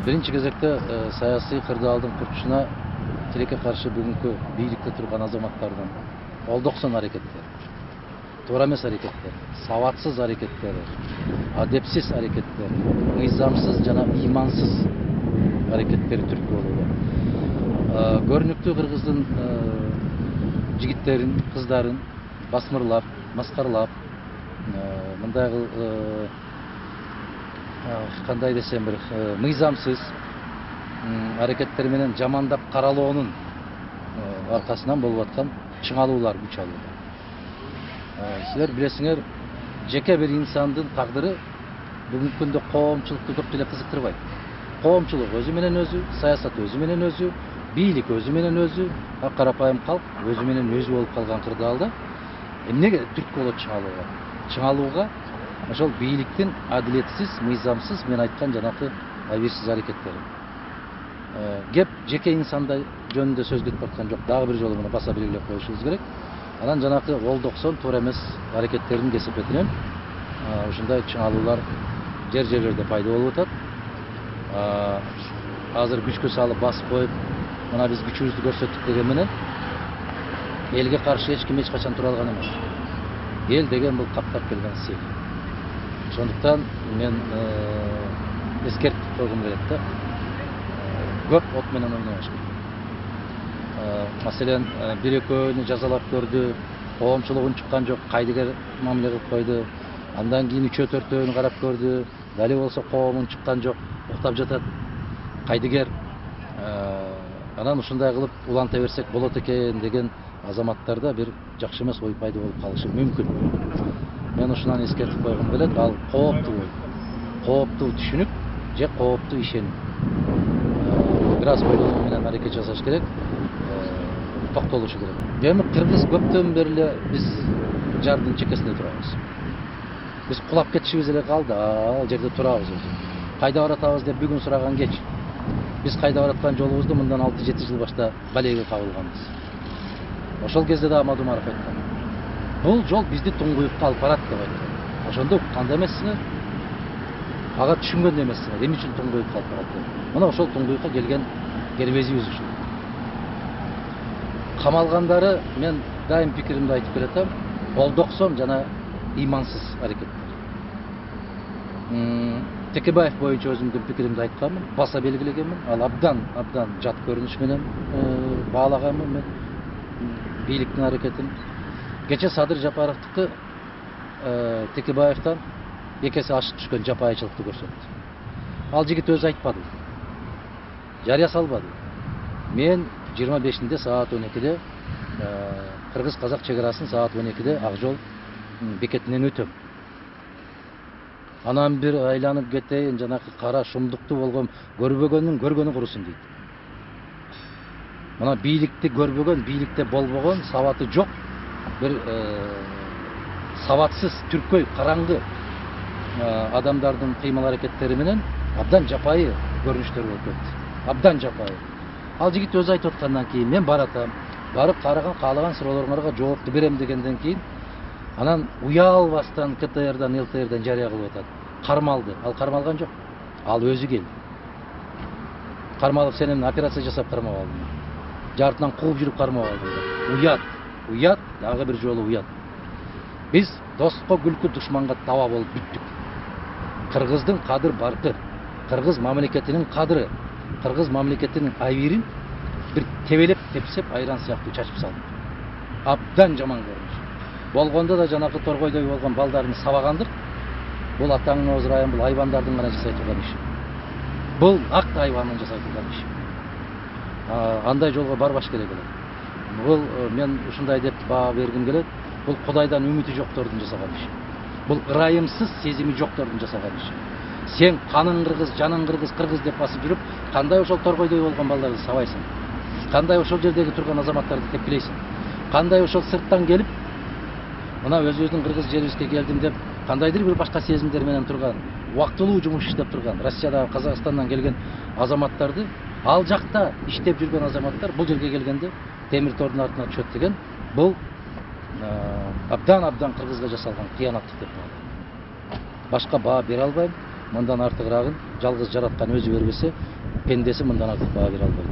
Birinci кезекте саясий кырдаалдын курчусуна тилекке каршы бүгүнкү бийликте турган азаматтардын олдоксон аракеттери, туура эмес аракеттери, сабатсыз аракеттери, адепсиз аракеттери, мыйзамсыз жана ыймансыз аракеттери түрткү болууда. Көрүнүктүү кыргыздын жигиттерин, кыздарын басмырлап, маскарлап, мындай кандай десем бир мыйзамсыз аракеттер менен жамандап каралоонун аркасынан болуп аткан чыңалуулар күч алууда. Силер билесиңер, жеке бир инсандын тагдыры бүгүнкү күндө коомчулукту көп деле кызыктырбайт. Коомчулук өзү менен өзү, саясат өзү менен өзү, бийлик өзү менен өзү, карапайым калк өзү менен өзү болуп калган кырдаалда эмнеге түрткү болот чыңалууга? Чыңалууга ошол бийликтин адилетсиз, мыйзамсыз, мен айткан жанакы абийирсиз аракеттери. Кеп жеке инсандай жөнүндө сөз кетип аткан жок. Дагы бир жолу муну баса белгилеп коюшубуз керек. Анан жанакы олдоксон, туура эмес аракеттердин кесепетинен ушундай чыңалуулар жерлерде пайда болуп атат. Азыр күчкө салып басып коюп, мына биз күчүбүздү көрсөттүк деген менен элге каршы эч ким эч качан тура алган эмес. Эл деген бул каптап келген сел. Ошондуктан мен эскертип койгум келет да. Көп от менен ойнобош керек. Маселен, бир экөөнү жазалап көрдү, коомчулугун чыккан жок, кайдыгер мамиле кылып койду. Андан кийин 3-4-өөнү карап көрдү, дали болсо коомун чыккан жок, уктап жатат. Кайдыгер анан ушундай кылып уланта берсек болот экен деген азаматтарда бир жакшы эмес ой пайда болуп калышы мүмкүн. Мен ушунан эскертип койгум келет, ал кооптуу ой, кооптуу түшүнүк же кооптуу ишеним. Бир аз ойлонуу менен аракет жасаш керек, токтолушу керек. Эми кыргыз көптөн бери эле биз жардын чекесинде турабыз. Биз кулап кетишибиз эле калды, ал жерде турабыз өзү. Кайда баратабыз деп бүгүн сураган кеч. Биз кайда бараткан жолубузду мындан 6-7 жыл башта балейге кабылганбыз. Ошол кезде да Мадумаров айткан. Бул жол бизди туңгуюкка алып барат деп айткан. Ошондо кандай эмессиңер? Ага түшүнгөн эмессиңер. Эмне үчүн туңгуюкка алып барат деп. Мына ошол туңгуюкка келген кербезибиз ушул. Камалгандары мен дайым пикиримди айтып келатам. Олдоксон жана ыймансыз аракеттер. Текебаев боюнча өзүмдүн пикиримди айтканмын, баса белгилегенмин. Ал абдан жат көрүнүш менен баалаганмын мен бийликтин аракетин. Кече Садыр Жапаровдуку Текебаевден экеси ашык түшкөн жапайычылыкты көрсөттү. Ал жигит өзү айтпады, жарыя салбады. Мен 25-нде саат 12-де Кыргыз-Казак чегарасын саат 12-де Ак жол бекетинен өтөм. Анан бир айланып кетейин, жанакы кара шумдуктуу болгон көрбөгөндүн көргөнү курусун дейт. Мына бийликти көрбөгөн, бийликте болбогон, сабаты жок, бир сабатсыз, түркөй, караңгы адамдардын кыймыл аракеттери менен абдан жапайы көрүнүштөр болуп кетти. Абдан жапайы. Ал жигит өзү айтып аткандан кийин мен баратам, барып каалаган суроолоруңарга жоопту берем дегенден кийин анан уялбастан КТРдан, ЛТРдан жарыя кылып атат. Кармалды. Ал кармалган жок. Ал өзү келди. Кармалып сенен операция жасап кармап алдым. Жартынан кууп жүрүп кармап алдым. Уят, дагы бир жолу уят. Биз достко күлкү, душманга таба болуп бүттүк. Кыргыздын кадыр баркы, кыргыз мамлекетинин кадыры, кыргыз мамлекетинин абийирин бир тебелеп тепсеп айран сыяктуу чачып салды. Абдан жаман көрүнүш. Болгондо да жанакы торгойдой болгон балдарын сабагандык. Бул атаңын озурайын, бул айбандардын гана жасай турган иши. Бул акты айбандын жасай турган иши. Андай жолго барбаш керек эле. Бул мен ушундай деп баа бергим келет. Бул Кудайдан үмүтү жоктордун жасаган иши. Бул ырайымсыз сезими жоктордун жасаган иши. Сен каның кыргыз, жаның кыргыз, кыргыз деп басып жүрүп, кандай ошол торгойдой болгон балдарды сабайсың? Кандай ошол жердеги турган азаматтарды тепкилейсиң? Кандай ошол сырттан келип, мына өзүбүздүн кыргыз жерибизге келдим деп, кандайдыр бир башка сезимдер менен турган, убактылуу жумуш иштеп турган, Россиядан, Казакстандан келген азаматтарды, ал жакта иштеп жүргөн азаматтар бул жерге келгенде темир тордун артына түшөт деген, бул абдан кыргызга жасалган кыянаттык деп баалайм. Башка баа бере албайм. мындан артыгыраагын жалгыз жараткан өзү бербесе, пендеси мындан артык баа бере албайт.